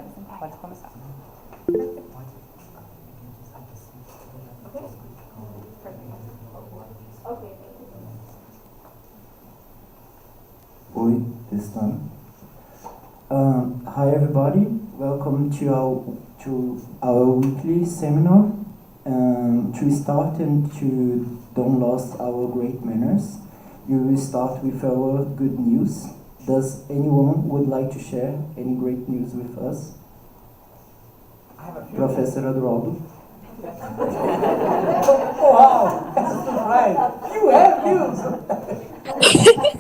Pode começar. Oi, testando. Hi everybody, welcome to our weekly seminar. To start and to don't lose our great manners, we will start with our good news. Does anyone would like to share any great news with us? Professor Adroaldo. Wow, that's right. You have news.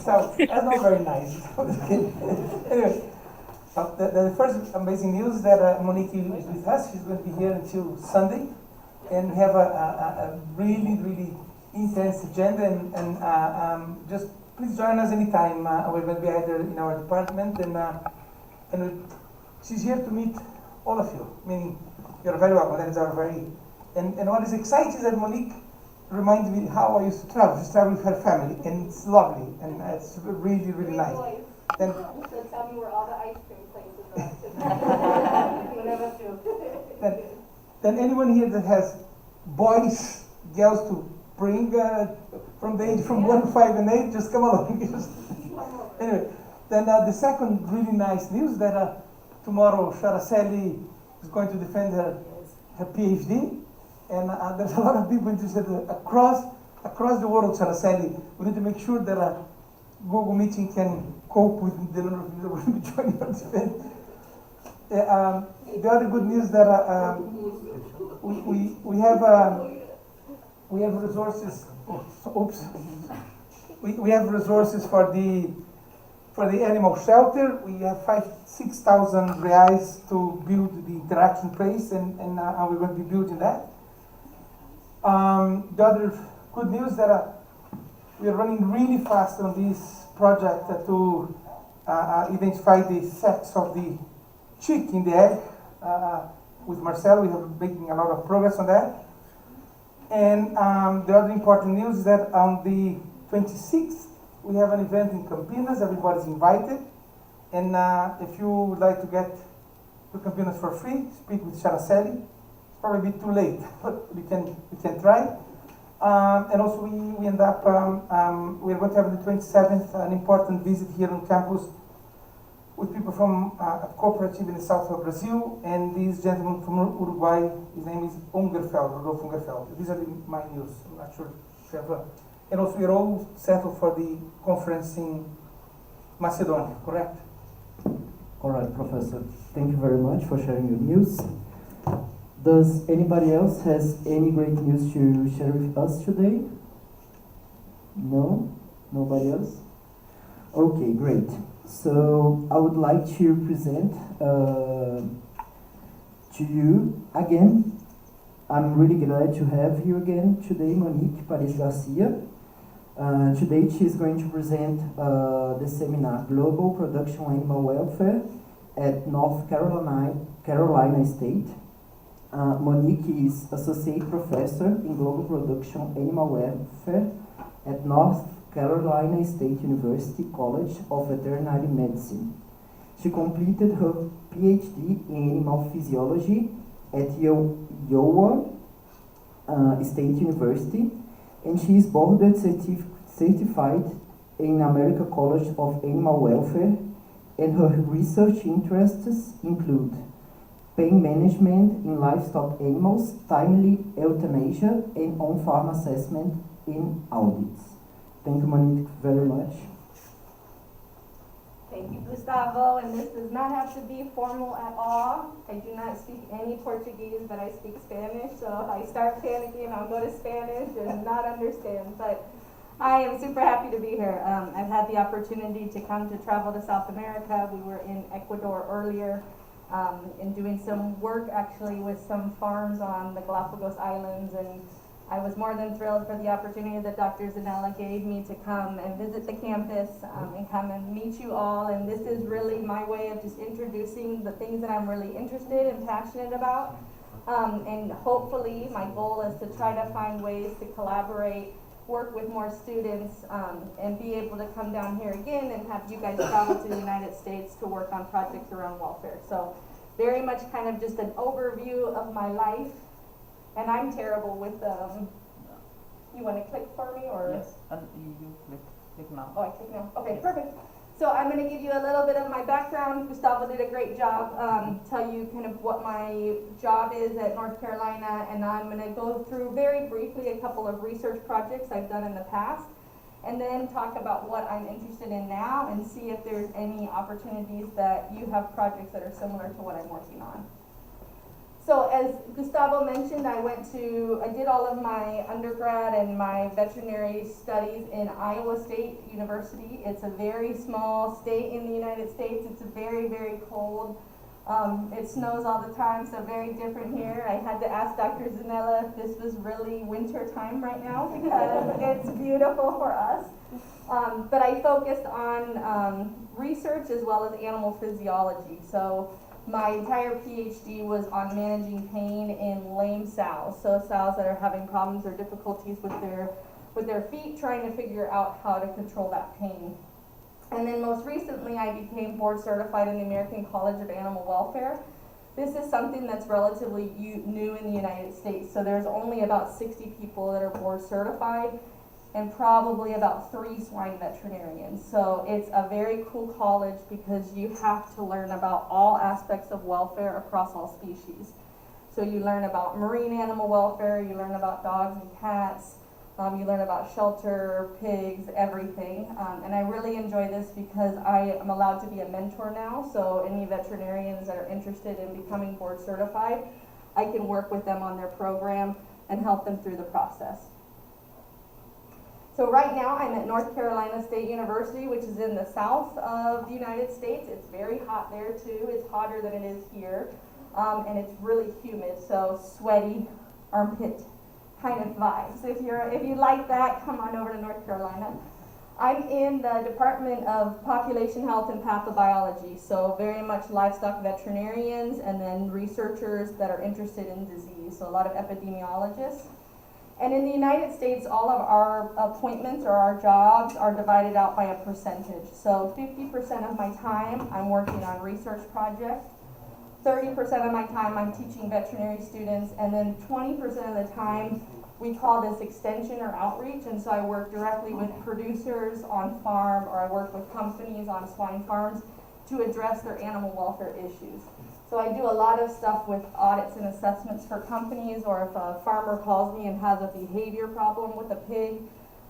So that's not very nice. Anyway, the first amazing news that Monique is with us. She's going to be here until Sunday, and we have a really, really intense agenda. And just please join us anytime. We're going to be either in our department, and she's here to meet all of you. Meaning, you're very welcome. That is our very. And what is exciting is that Monique reminds me how I used to travel. She's traveling with her family, and it's lovely, and it's really, really nice. Then, so tell me where all the ice cream places are. Whatever too. Then anyone here that has boys, girls to bring from the age from 1 to 5 and 8, just come along. Anyway, then the second really nice news that tomorrow Sharacelli is going to defend her PhD. And there's a lot of people interested across the world, Sharacelli. We need to make sure that Google Meeting can cope with the number of people that will be joining our defense. The other good news that we have resources. Oops. We have resources for the animal shelter. We have 6,000 reais to build the interaction place, and we're going to be building that. The other good news that we are running really fast on this project to identify the sex of the chick in the egg. With Marcel, we have been making a lot of progress on that. And the other important news is that on the 26th, we have an event in Campinas. Everybody's invited. And if you would like to get to Campinas for free, speak with Sharacelli. Probably too late, but we can try. And also we end up, we're going to have on the 27th an important visit here on campus with people from a cooperative in the south of Brazil, and this gentleman from Uruguay, his name is Rodolfo Ungerfeld. These are my news. I'm not sure if you have and also we're all settled for the conference in Macedonia, correct? All right, Professor. Thank you very much for sharing your news. Does anybody else has any great news to share with us today? No? Nobody else? Okay, great. So I would like to present to you again. I'm really glad to have you again today, Monique Garcia. Today she is going to present the seminar Global Production Animal Welfare at North Carolina State. Monique is Associate Professor in Global Production Animal Welfare at North Carolina State University College of Veterinary Medicine. She completed her PhD in Animal Physiology at Iowa State University, and she is board certified in American College of Animal Welfare, and her research interests include pain management in livestock animals, timely euthanasia, and on-farm assessment in audits. Thank you, Monique, very much. Thank you, Gustavo, and this does not have to be formal at all. I do not speak any Portuguese, but I speak Spanish, so if I start panicking, I'll go to Spanish and not understand. But I am super happy to be here. I've had the opportunity to come to travel to South America. We were in Ecuador earlier, and doing some work actually with some farms on the Galapagos Islands, and I was more than thrilled for the opportunity that Dr. Zanella gave me to come and visit the campus and come and meet you all. And this is really my way of just introducing the things that I'm really interested and passionate about. And hopefully my goal is to try to find ways to collaborate, work with more students, and be able to come down here again and have you guys travel to the United States to work on projects around welfare. So very much kind of just an overview of my life. And I'm terrible with, you want to click for me or? Yes, and you click now. Oh, I click now. Okay, Yes. perfect. So I'm going to give you a little bit of my background. Gustavo did a great job, tell you kind of what my job is at North Carolina, and I'm going to go through very briefly a couple of research projects I've done in the past, and then talk about what I'm interested in now and see if there's any opportunities that you have projects that are similar to what I'm working on. So as Gustavo mentioned, I did all of my undergrad and my veterinary studies in Iowa State University. It's a very small state in the United States. It's very, very cold. It snows all the time, so very different here. I had to ask Dr. Zanella if this was really winter time right now because it's beautiful for us. But I focused on research as well as animal physiology. So my entire PhD was on managing pain in lame sows, so sows that are having problems or difficulties with their feet, trying to figure out how to control that pain. And then most recently, I became board certified in the American College of Animal Welfare. This is something that's relatively new in the United States, so there's only about 60 people that are board certified, and probably about 3 swine veterinarians. So it's a very cool college because you have to learn about all aspects of welfare across all species. So you learn about marine animal welfare, you learn about dogs and cats, you learn about shelter, pigs, everything. And I really enjoy this because I am allowed to be a mentor now. So any veterinarians that are interested in becoming board certified, I can work with them on their program and help them through the process. So right now I'm at North Carolina State University, which is in the south of the United States. It's very hot there too. It's hotter than it is here. And it's really humid, so sweaty, armpit kind of vibes. If you like that, come on over to North Carolina. I'm in the Department of Population Health and Pathobiology, so very much livestock veterinarians and then researchers that are interested in disease, so a lot of epidemiologists. And in the United States, all of our appointments or our jobs are divided out by a percentage. So 50% of my time I'm working on research projects, 30% of my time I'm teaching veterinary students, and then 20% of the time we call this extension or outreach, and so I work directly with producers on farm, or I work with companies on swine farms to address their animal welfare issues. So I do a lot of stuff with audits and assessments for companies, or if a farmer calls me and has a behavior problem with a pig,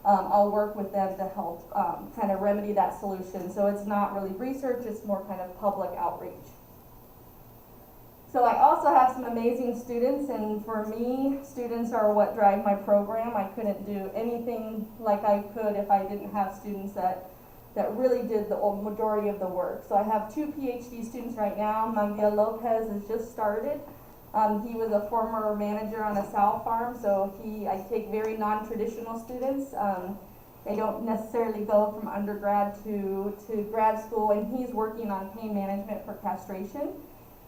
I'll work with them to help kind of remedy that solution. So it's not really research, it's more kind of public outreach. So I also have some amazing students, and for me, students are what drive my program. I couldn't do anything like I could if I didn't have students that really did the majority of the work. So I have 2 PhD students right now. Miguel Lopez has just started. He was a former manager on a sow farm, so I take very non-traditional students. They don't necessarily go from undergrad to grad school, and he's working on pain management for castration.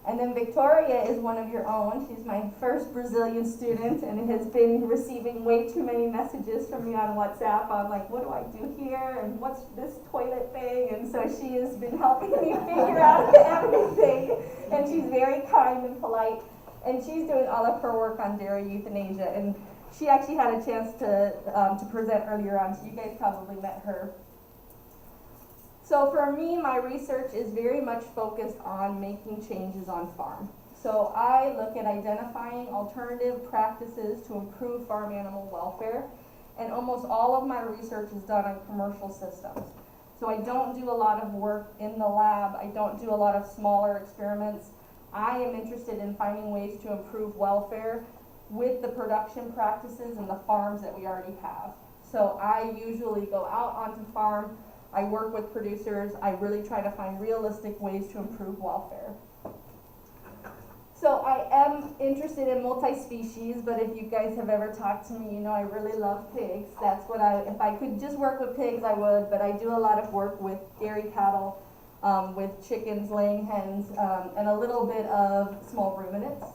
And then Victoria is one of your own. She's my first Brazilian student and has been receiving way too many messages from me on WhatsApp. I'm like, what do I do here? And what's this toilet thing? And so she has been helping me figure out everything. And she's very kind and polite. And she's doing all of her work on dairy euthanasia. And she actually had a chance to present earlier on, so you guys probably met her. So for me, my research is very much focused on making changes on farm. So I look at identifying alternative practices to improve farm animal welfare, and almost all of my research is done on commercial systems. So I don't do a lot of work in the lab. I don't do a lot of smaller experiments. I am interested in finding ways to improve welfare with the production practices and the farms that we already have. So I usually go out onto farm, I work with producers, I really try to find realistic ways to improve welfare. So I am interested in multi-species, but if you guys have ever talked to me, you know I really love pigs. That's what if I could just work with pigs, I would, but I do a lot of work with dairy cattle, with chickens, laying hens, and a little bit of small ruminants.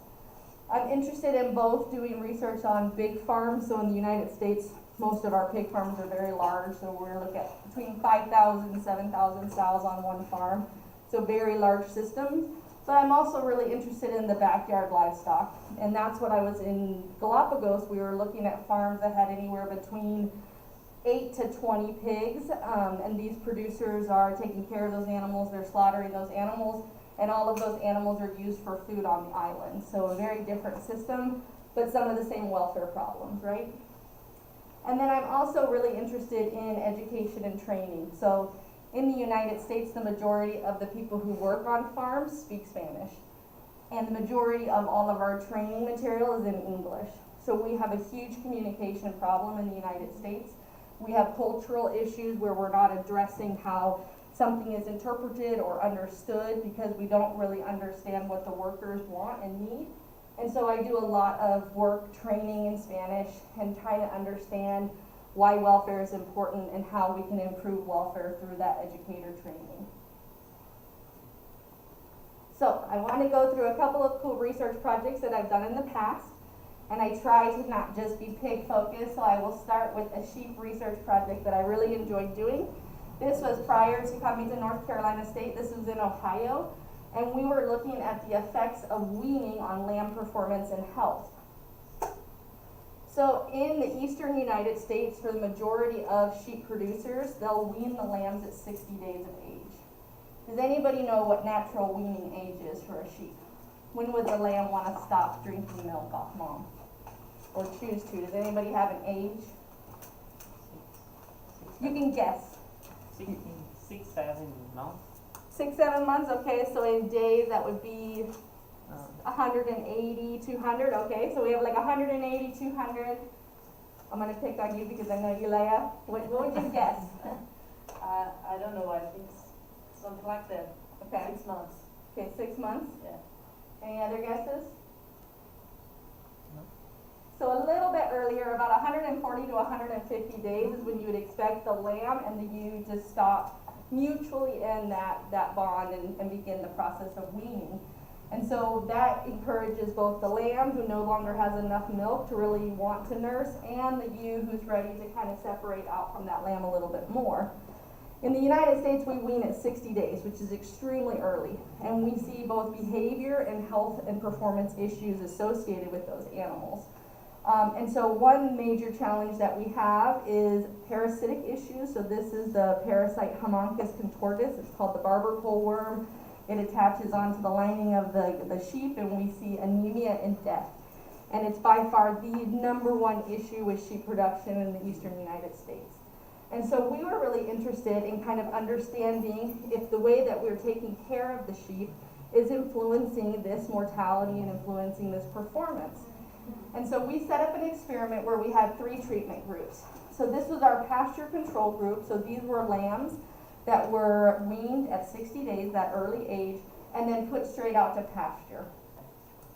I'm interested in both doing research on big farms. So in the United States, most of our pig farms are very large, so we're looking at between 5,000 and 7,000 sows on one farm, so very large systems. But I'm also really interested in the backyard livestock, and that's what I was in Galapagos. We were looking at farms that had anywhere between 8 to 20 pigs, and these producers are taking care of those animals, they're slaughtering those animals, and all of those animals are used for food on the island. So a very different system, but some of the same welfare problems, right? And then I'm also really interested in education and training. So in the United States, the majority of the people who work on farms speak Spanish. And the majority of all of our training material is in English. So we have a huge communication problem in the United States. We have cultural issues where we're not addressing how something is interpreted or understood because we don't really understand what the workers want and need. And so I do a lot of work training in Spanish and trying to understand why welfare is important and how we can improve welfare through that educator training. So I want to go through a couple of cool research projects that I've done in the past, and I try to not just be pig focused, so I will start with a sheep research project that I really enjoyed doing. This was prior to coming to North Carolina State. This was in Ohio, and we were looking at the effects of weaning on lamb performance and health. So in the eastern United States, for the majority of sheep producers, they'll wean the lambs at 60 days of age. Does anybody know what natural weaning age is for a sheep? When would the lamb want to stop drinking milk off mom? Or choose to? Does anybody have an age? You can guess. 6, 7 months. 6, 7 months, okay, so in days that would be 180, 200, okay, so we have like 180, 200. I'm going to pick on you because I know you, Leia. What would you guess? I don't know, I think something like that. Okay. 6 months. Okay, 6 months. Yeah. Any other guesses? No. So a little bit earlier, about 140 to 150 days is when you would expect the lamb and the ewe to stop mutually end that bond and begin the process of weaning. And so that encourages both the lamb, who no longer has enough milk to really want to nurse, and the ewe, who's ready to kind of separate out from that lamb a little bit more. In the United States, we wean at 60 days, which is extremely early. And we see both behavior and health and performance issues associated with those animals. And so one major challenge that we have is parasitic issues. So this is the parasite Haemonchus contortus. It's called the barber pole worm. It attaches onto the lining of the sheep, and we see anemia and death. And it's by far the #1 issue with sheep production in the eastern United States. And so we were really interested in kind of understanding if the way that we're taking care of the sheep is influencing this mortality and influencing this performance. And so we set up an experiment where we had 3 treatment groups. So this was our pasture control group. So these were lambs that were weaned at 60 days, that early age, and then put straight out to pasture.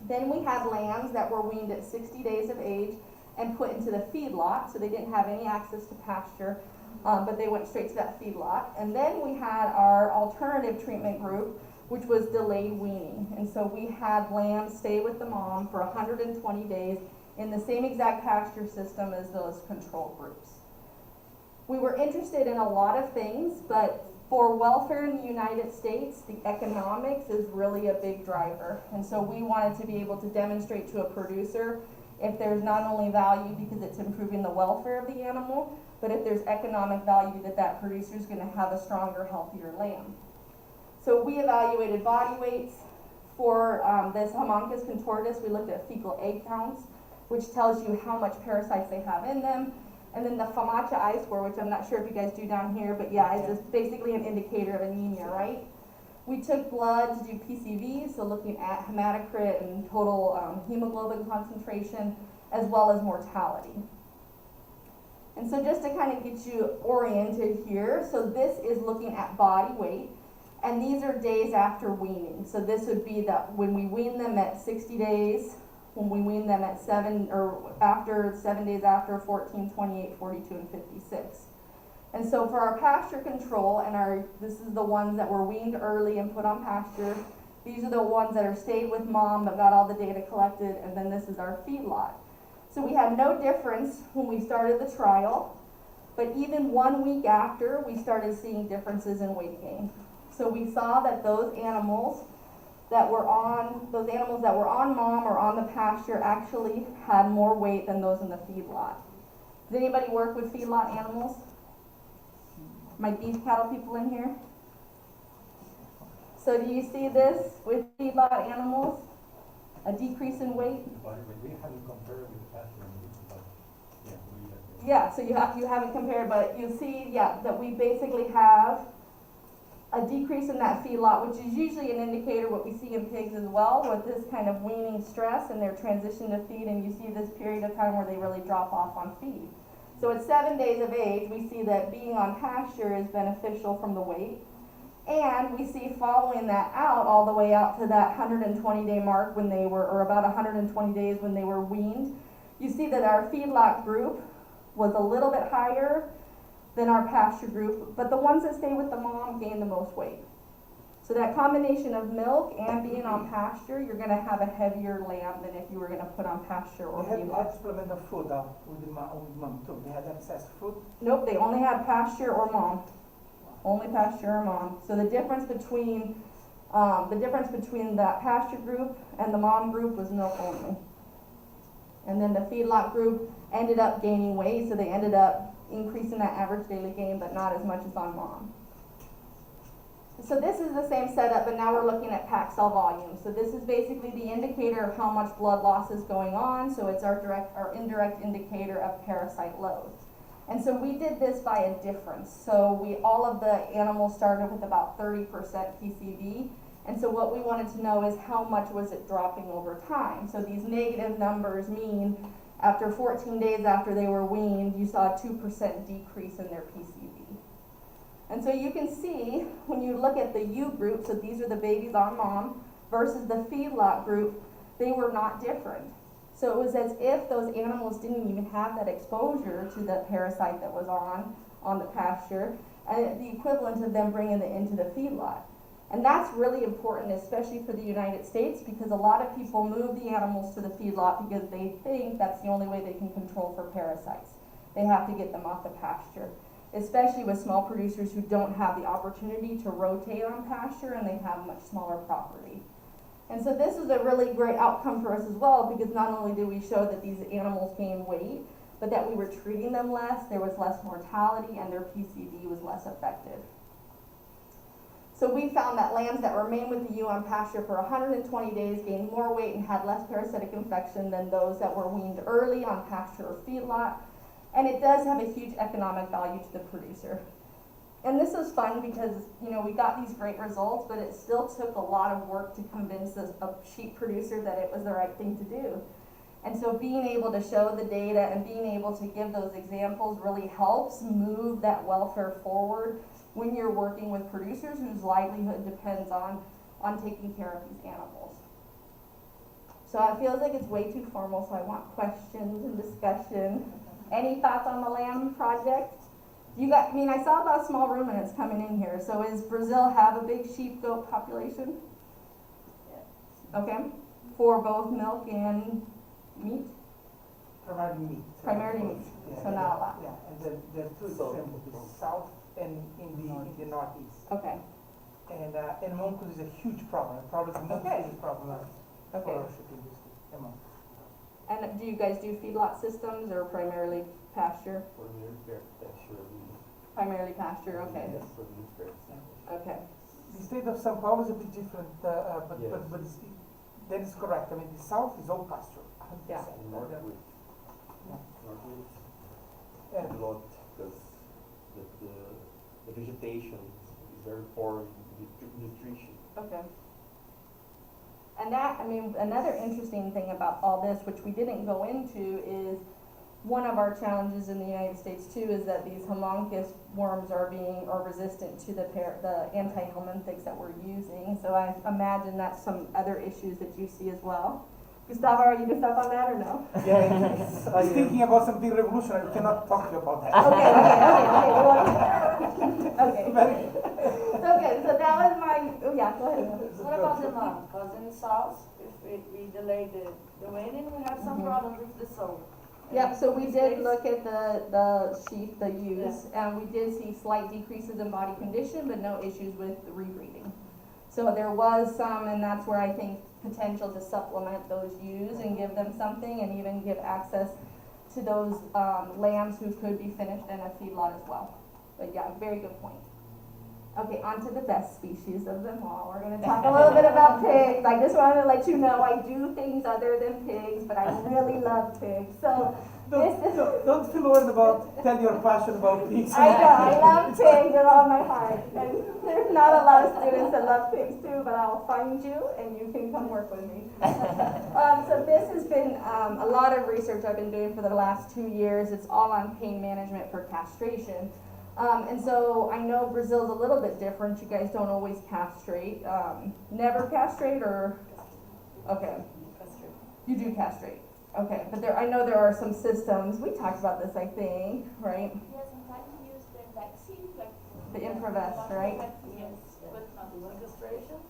Then we had lambs that were weaned at 60 days of age and put into the feedlot, so they didn't have any access to pasture, but they went straight to that feedlot. And then we had our alternative treatment group, which was delayed weaning. And so we had lambs stay with the mom for 120 days in the same exact pasture system as those control groups. We were interested in a lot of things, but for welfare in the United States, the economics is really a big driver. And so we wanted to be able to demonstrate to a producer if there's not only value because it's improving the welfare of the animal, but if there's economic value that producer is going to have a stronger, healthier lamb. So we evaluated body weights. For this Haemonchus contortus, we looked at fecal egg counts, which tells you how much parasites they have in them. And then the FAMACHA I-score, which I'm not sure if you guys do down here, but yeah, it's just basically an indicator of anemia, right? We took blood to do PCV, so looking at hematocrit and total hemoglobin concentration, as well as mortality. And so just to kind of get you oriented here, so this is looking at body weight, and these are days after weaning. So this would be that when we wean them at 60 days, when we wean them at 7 days after 14, 28, 42, and 56. And so for our pasture control, this is the ones that were weaned early and put on pasture. These are the ones that are stayed with mom but got all the data collected, and then this is our feedlot. So we had no difference when we started the trial, but even 1 week after, we started seeing differences in weight gain. So we saw that those animals those animals that were on mom or on the pasture actually had more weight than those in the feedlot. Does anybody work with feedlot animals? My beef cattle people in here? So do you see this with feedlot animals? A decrease in weight? But we haven't compared with the pasture, but yeah, Yeah, so you haven't compared, but you see, yeah, that we basically have a decrease in that feedlot, which is usually an indicator what we see in pigs as well, with this kind of weaning stress and their transition to feed, and you see this period of time where they really drop off on feed. So at 7 days of age, we see that being on pasture is beneficial from the weight. And we see following that out, all the way out to that 120-day mark when they were, or about 120 days when they were weaned, you see that our feedlot group was a little bit higher than our pasture group, but the ones that stay with the mom gain the most weight. So that combination of milk and being on pasture, you're gonna have a heavier lamb than if you were gonna put on pasture or They had feedlot. supplemental food with mom too. They had excess food. Nope, they only had pasture or mom. Only pasture or mom. So the difference between that pasture group and the mom group was milk only. And then the feedlot group ended up gaining weight, so they ended up increasing that average daily gain, but not as much as on mom. So this is the same setup, but now we're looking at pack cell volume. So this is basically the indicator of how much blood loss is going on. So it's our direct or indirect indicator of parasite load. And so we did this by a difference. So all of the animals started with about 30% PCV. And so what we wanted to know is how much was it dropping over time. So these negative numbers mean after 14 days after they were weaned, you saw a 2% decrease in their PCV. And so you can see when you look at the U group, so these are the babies on mom, versus the feedlot group, they were not different. So it was as if those animals didn't even have that exposure to the parasite that was on the pasture, and the equivalent of them bringing it into the feedlot. And that's really important, especially for the United States, because a lot of people move the animals to the feedlot because they think that's the only way they can control for parasites. They have to get them off the pasture, especially with small producers who don't have the opportunity to rotate on pasture and they have much smaller property. And so this was a really great outcome for us as well, because not only did we show that these animals gained weight, but that we were treating them less, there was less mortality, and their PCV was less effective. So we found that lambs that remained with the ewe on pasture for 120 days gained more weight and had less parasitic infection than those that were weaned early on pasture or feedlot. And it does have a huge economic value to the producer. And this was fun because, we got these great results, but it still took a lot of work to convince a sheep producer that it was the right thing to do. And so being able to show the data and being able to give those examples really helps move that welfare forward when you're working with producers whose livelihood depends on taking care of these animals. So it feels like it's way too formal, so I want questions and discussion. Any thoughts on the lamb project? I saw a lot of small ruminants coming in here. So does Brazil have a big sheep goat population? Yes. Okay. For both milk and meat? Primarily meat. Primarily meat. Yeah, So not a lot. Yeah, and there are two extremes, the south and in the northeast. Okay. And mongoose is a huge problem. Probably the most Okay. biggest problem Okay. for our sheep industry. Mongoose. And do you guys do feedlot systems or primarily pasture? for the pasture, Primarily pasture, okay. yes, for the Okay. The state of São Paulo is a bit different, but Yes. that is correct. I mean, the south is all pasture. 100%. Yeah. Northwood. Yeah. Northwood, Yeah. a lot, because the vegetation is very poor in nutrition. Okay. And another interesting thing about all this, which we didn't go into, is one of our challenges in the United States too is that these homunculus worms are resistant to the anti-helminthics that we're using. So I imagine that's some other issues that you see as well. Gustavo, are you stuff on that or no? Yeah, he's thinking about something revolutionary. We cannot talk to you about that. Okay. Okay, so that was my, yeah, go ahead. What about the mom? Because in the south, if we delay the weaning, we have some problems with the soul. Yeah, so we did look at the sheep, the ewes, and we did see slight decreases in body condition, but no issues with rebreeding. So there was some, and that's where I think potential to supplement those ewes and give them something, and even give access to those lambs who could be finished in a feedlot as well. But yeah, very good point. Okay, on to the best species of them all. We're going to talk a little bit about pigs. I just wanted to let you know I do things other than pigs, but I really love pigs. So Don't feel worried about telling your passion about pigs. I know, I love pigs with all my heart. And there's not a lot of students that love pigs too, but I'll find you and you can come work with me. So this has been a lot of research I've been doing for the last 2 years. It's all on pain management for castration. And so I know Brazil's a little bit different. You guys don't always castrate. Never castrate or? Okay. You do castrate. Okay, but I know there are some systems. We talked about this, I think, right? Yes, sometimes you use the vaccine, like The Infravest, right? Yes, but not the castration.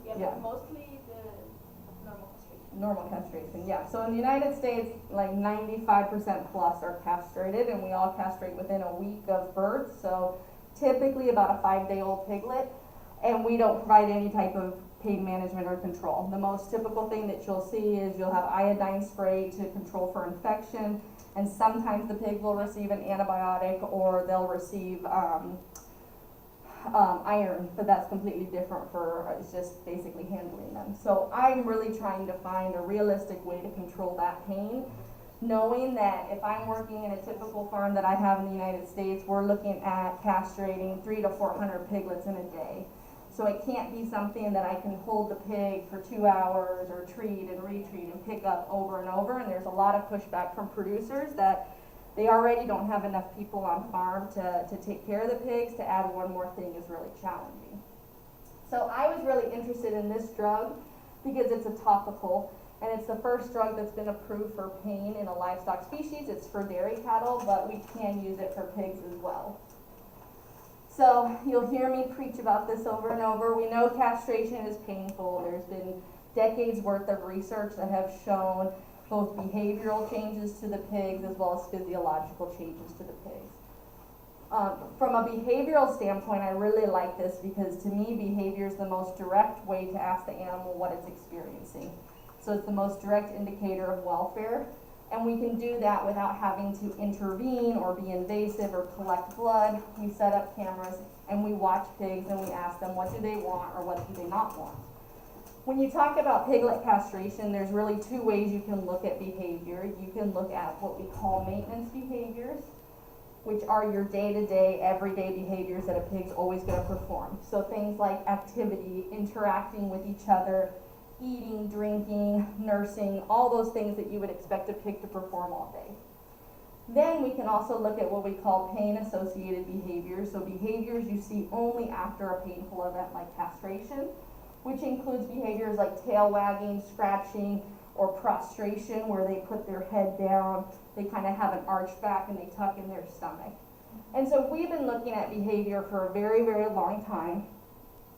Yeah, Yeah. but mostly the normal castration. Normal castration, yeah. So in the United States, like 95% plus are castrated, and we all castrate within a week of birth. So typically about a 5-day-old piglet, and we don't provide any type of pain management or control. The most typical thing that you'll see is you'll have iodine spray to control for infection, and sometimes the pig will receive an antibiotic or they'll receive iron, but that's completely different for, it's just basically handling them. So I'm really trying to find a realistic way to control that pain, knowing that if I'm working in a typical farm that I have in the United States, we're looking at castrating 300 to 400 piglets in a day. So it can't be something that I can hold the pig for 2 hours or treat and retreat and pick up over and over. And there's a lot of pushback from producers that they already don't have enough people on farm to take care of the pigs. To add one more thing is really challenging. So I was really interested in this drug because it's a topical, and it's the first drug that's been approved for pain in a livestock species. It's for dairy cattle, but we can use it for pigs as well. So you'll hear me preach about this over and over. We know castration is painful. There's been decades worth of research that have shown both behavioral changes to the pigs as well as physiological changes to the pigs. From a behavioral standpoint, I really like this because to me, behavior is the most direct way to ask the animal what it's experiencing. So it's the most direct indicator of welfare. And we can do that without having to intervene or be invasive or collect blood. We set up cameras and we watch pigs and we ask them what do they want or what do they not want. When you talk about piglet castration, there's really 2 ways you can look at behavior. You can look at what we call maintenance behaviors, which are your day-to-day, everyday behaviors that a pig's always going to perform. So things like activity, interacting with each other, eating, drinking, nursing, all those things that you would expect a pig to perform all day. Then we can also look at what we call pain-associated behaviors, so behaviors you see only after a painful event like castration, which includes behaviors like tail wagging, scratching, or prostration, where they put their head down, they kind of have an arched back and they tuck in their stomach. And so we've been looking at behavior for a very, very long time.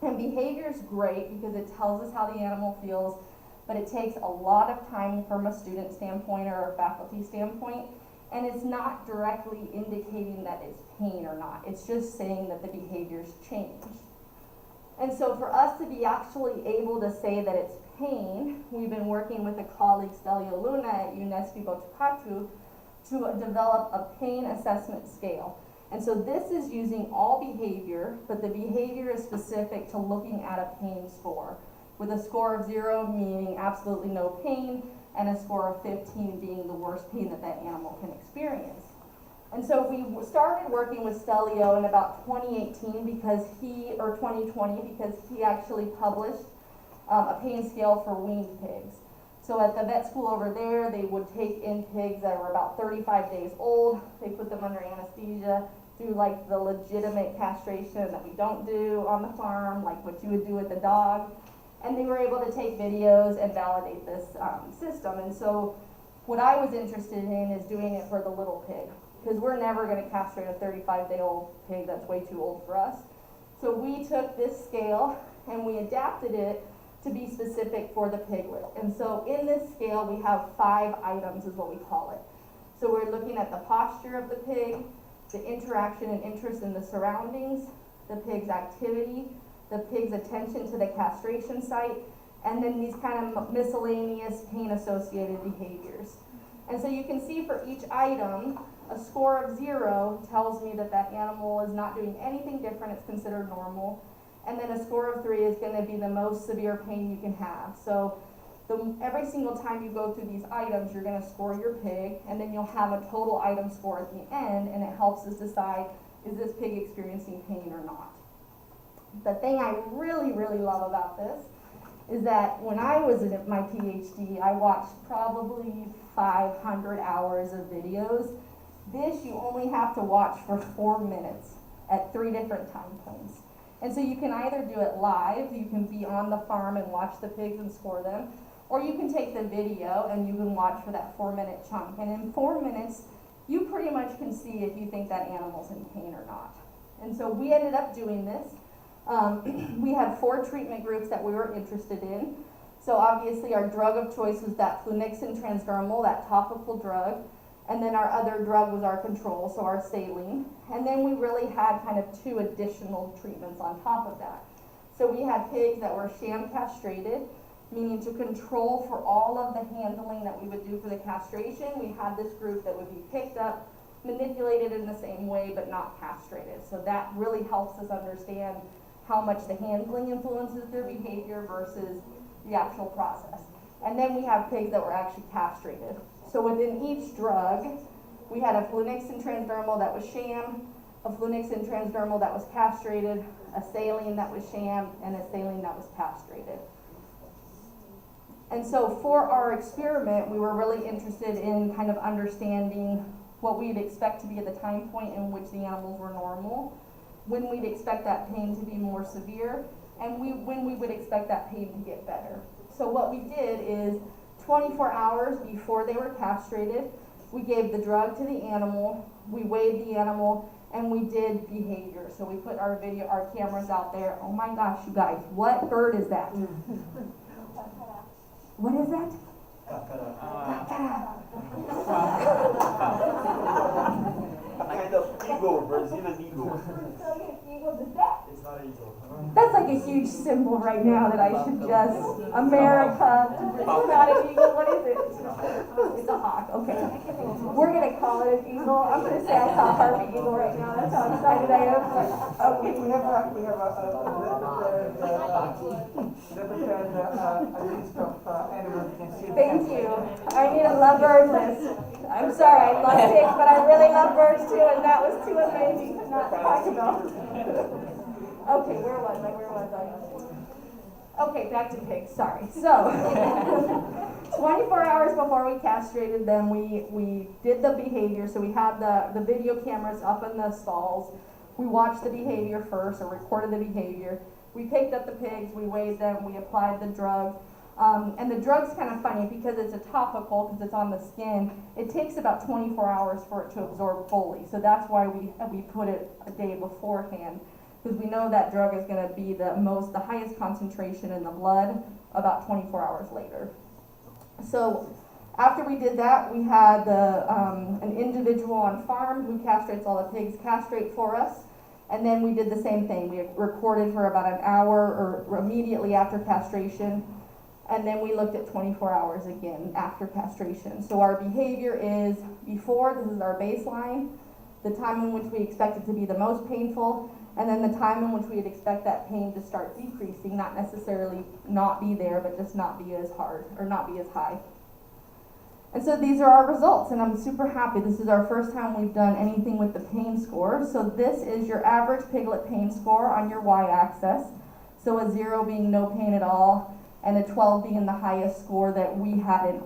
And behavior is great because it tells us how the animal feels, but it takes a lot of time from a student standpoint or a faculty standpoint, and it's not directly indicating that it's pain or not. It's just saying that the behavior's changed. And so for us to be actually able to say that it's pain, we've been working with a colleague, Stelio Luna at Unesp Botucatu, to develop a pain assessment scale. And so this is using all behavior, but the behavior is specific to looking at a pain score, with a score of 0 meaning absolutely no pain, and a score of 15 being the worst pain that that animal can experience. And so we started working with Stelio in about 2018 because 2020 because he actually published a pain scale for weaned pigs. So at the vet school over there, they would take in pigs that were about 35 days old. They put them under anesthesia, do like the legitimate castration that we don't do on the farm, like what you would do with the dog. And they were able to take videos and validate this system. And so what I was interested in is doing it for the little pig, because we're never going to castrate a 35-day-old pig. That's way too old for us. So we took this scale and we adapted it to be specific for the piglet. And so in this scale, we have 5 items is what we call it. So we're looking at the posture of the pig, the interaction and interest in the surroundings, the pig's activity, the pig's attention to the castration site, and then these kind of miscellaneous pain-associated behaviors. And so you can see for each item, a score of 0 tells me that that animal is not doing anything different, it's considered normal. And then a score of 3 is going to be the most severe pain you can have. So every single time you go through these items, you're going to score your pig, and then you'll have a total item score at the end, and it helps us decide, is this pig experiencing pain or not? The thing I really, really love about this is that when I was in my PhD, I watched probably 500 hours of videos. This you only have to watch for 4 minutes at 3 different time points. And so you can either do it live, you can be on the farm and watch the pigs and score them, or you can take the video and you can watch for that 4-minute chunk. And in 4 minutes, you pretty much can see if you think that animal's in pain or not. And so we ended up doing this. We had 4 treatment groups that we were interested in. So obviously our drug of choice was that flunixin transdermal, that topical drug. And then our other drug was our control, so our saline. And then we really had kind of 2 additional treatments on top of that. So we had pigs that were sham castrated, meaning to control for all of the handling that we would do for the castration. We had this group that would be picked up, manipulated in the same way, but not castrated. So that really helps us understand how much the handling influences their behavior versus the actual process. And then we have pigs that were actually castrated. So within each drug, we had a flunixin transdermal that was sham, a flunixin transdermal that was castrated, a saline that was sham, and a saline that was castrated. And so for our experiment, we were really interested in kind of understanding what we'd expect to be at the time point in which the animals were normal, when we'd expect that pain to be more severe, and when we would expect that pain to get better. So what we did is 24 hours before they were castrated, we gave the drug to the animal, we weighed the animal, and we did behavior. So we put our cameras out there. Oh my gosh, you guys, what bird is that? What is that? A kind of eagle, Brazilian eagle. It's not an eagle. That's like a huge symbol right now that I should just, America, it's not an eagle, what is it? It's a hawk, okay. We're gonna call it an eagle. I'm gonna say I saw a Harvey eagle right now, that's how excited I am. We have a list of animals you can see. Thank you. I need a lovebird list. I'm sorry, I love pigs, but I really love birds too, and that was too amazing to not talk about. Okay, where was I? Okay, back to pigs, sorry. So, 24 hours before we castrated them, we did the behavior. So we had the video cameras up in the stalls. We watched the behavior first, or recorded the behavior. We picked up the pigs, we weighed them, we applied the drug. And the drug's kind of funny because it's a topical, because it's on the skin. It takes about 24 hours for it to absorb fully. So that's why we put it a day beforehand, because we know that drug is going to be the highest concentration in the blood about 24 hours later. So after we did that, we had an individual on farm who castrates all the pigs castrate for us. And then we did the same thing. We recorded for about an hour or immediately after castration. And then we looked at 24 hours again after castration. So our behavior is before, this is our baseline, the time in which we expect it to be the most painful, and then the time in which we'd expect that pain to start decreasing, not necessarily not be there, but just not be as hard or not be as high. And so these are our results, and I'm super happy. This is our first time we've done anything with the pain score. So this is your average piglet pain score on your y-axis. So a 0 being no pain at all, and a 12 being the highest score that we had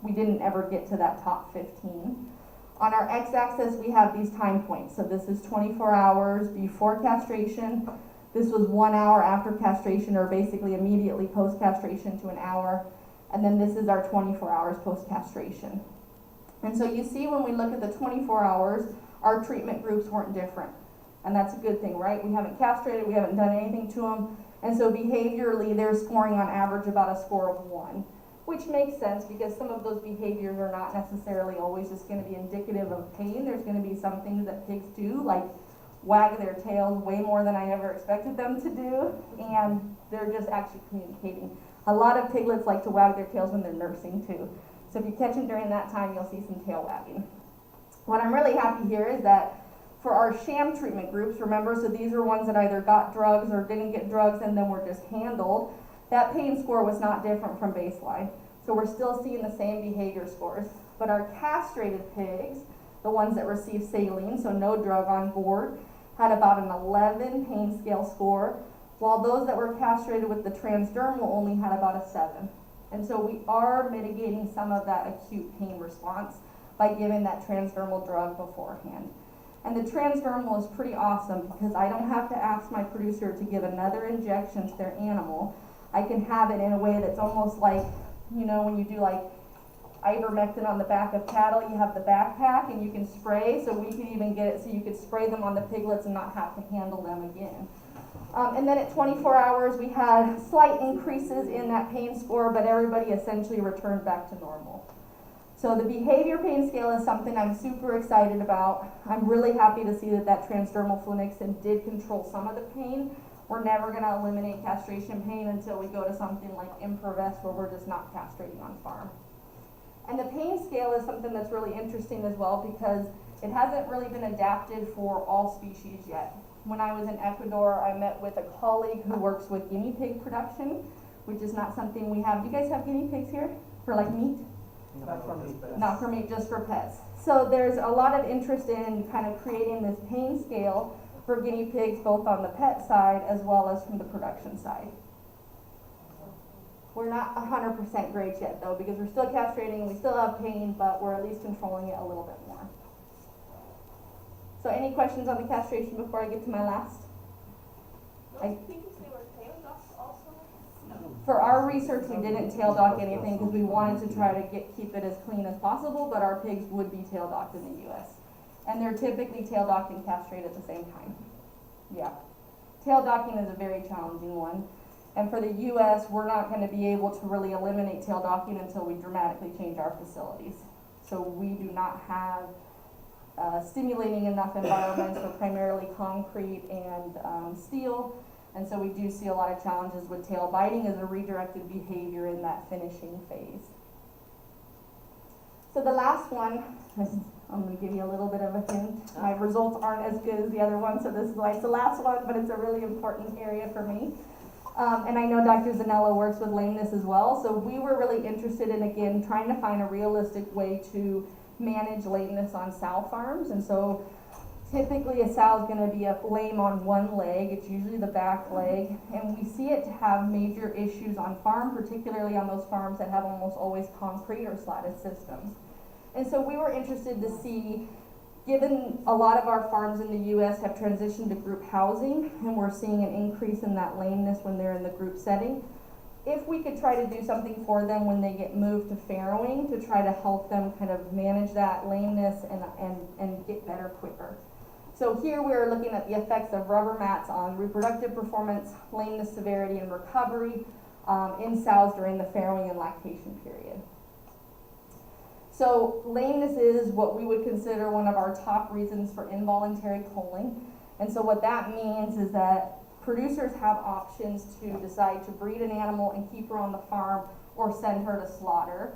we didn't ever get to that top 15. On our x-axis, we have these time points. So this is 24 hours before castration. This was 1 hour after castration, or basically immediately post-castration to an hour. And then this is our 24 hours post-castration. And so you see when we look at the 24 hours, our treatment groups weren't different. And that's a good thing, right? We haven't castrated, we haven't done anything to them. And so behaviorally, they're scoring on average about a score of 1, which makes sense because some of those behaviors are not necessarily always just going to be indicative of pain. There's going to be some things that pigs do, like wag their tails way more than I ever expected them to do, and they're just actually communicating. A lot of piglets like to wag their tails when they're nursing too. So if you catch them during that time, you'll see some tail wagging. What I'm really happy here is that for our sham treatment groups, remember, so these are ones that either got drugs or didn't get drugs and then were just handled, that pain score was not different from baseline. So we're still seeing the same behavior scores. But our castrated pigs, the ones that received saline, so no drug on board, had about an 11 pain scale score, while those that were castrated with the transdermal only had about a 7. And so we are mitigating some of that acute pain response by giving that transdermal drug beforehand. And the transdermal is pretty awesome because I don't have to ask my producer to give another injection to their animal. I can have it in a way that's almost like, you know, when you do like ivermectin on the back of cattle, you have the backpack and you can spray, so we could even get it so you could spray them on the piglets and not have to handle them again. And then at 24 hours, we had slight increases in that pain score, but everybody essentially returned back to normal. So the behavior pain scale is something I'm super excited about. I'm really happy to see that that transdermal flunixin did control some of the pain. We're never going to eliminate castration pain until we go to something like Impervest, where we're just not castrating on farm. And the pain scale is something that's really interesting as well because it hasn't really been adapted for all species yet. When I was in Ecuador, I met with a colleague who works with guinea pig production, which is not something we have. Do you guys have guinea pigs here for like meat? Not for me. Not for meat, just for pets. So there's a lot of interest in kind of creating this pain scale for guinea pigs, both on the pet side as well as from the production side. We're not 100% great yet though, because we're still castrating, we still have pain, but we're at least controlling it a little bit more. So any questions on the castration before I get to my last? For our research, we didn't tail dock anything because we wanted to try to keep it as clean as possible, but our pigs would be tail docked in the US. And they're typically tail docked and castrated at the same time. Yeah. Tail docking is a very challenging one. And for the US, we're not going to be able to really eliminate tail docking until we dramatically change our facilities. So we do not have stimulating enough environments for primarily concrete and steel. And so we do see a lot of challenges with tail biting as a redirected behavior in that finishing phase. So the last one, I'm going to give you a little bit of a hint. My results aren't as good as the other one, so this is why it's the last one, but it's a really important area for me. And I know Dr. Zanello works with lameness as well, so we were really interested in, again, trying to find a realistic way to manage lameness on sow farms. And so typically a sow is going to be lame on one leg, it's usually the back leg, and we see it to have major issues on farm, particularly on those farms that have almost always concrete or slatted systems. And so we were interested to see, given a lot of our farms in the US have transitioned to group housing, and we're seeing an increase in that lameness when they're in the group setting, if we could try to do something for them when they get moved to farrowing to try to help them kind of manage that lameness and get better quicker. So here we're looking at the effects of rubber mats on reproductive performance, lameness severity, and recovery in sows during the farrowing and lactation period. So lameness is what we would consider one of our top reasons for involuntary culling. And so what that means is that producers have options to decide to breed an animal and keep her on the farm or send her to slaughter.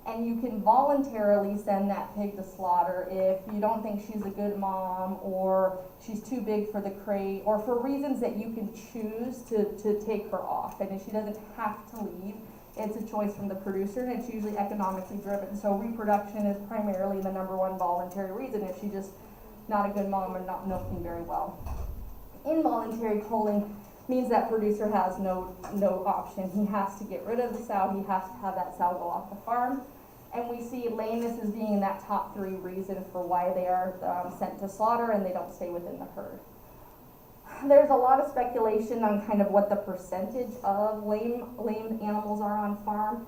And you can voluntarily send that pig to slaughter if you don't think she's a good mom, or she's too big for the crate, or for reasons that you can choose to take her off. And if she doesn't have to leave, it's a choice from the producer, and it's usually economically driven. So reproduction is primarily the #1 voluntary reason if she's just not a good mom and not milking very well. Involuntary culling means that producer has no option. He has to get rid of the sow. He has to have that sow go off the farm. And we see lameness as being that top 3 reason for why they are sent to slaughter and they don't stay within the herd. There's a lot of speculation on kind of what the percentage of lame animals are on farm.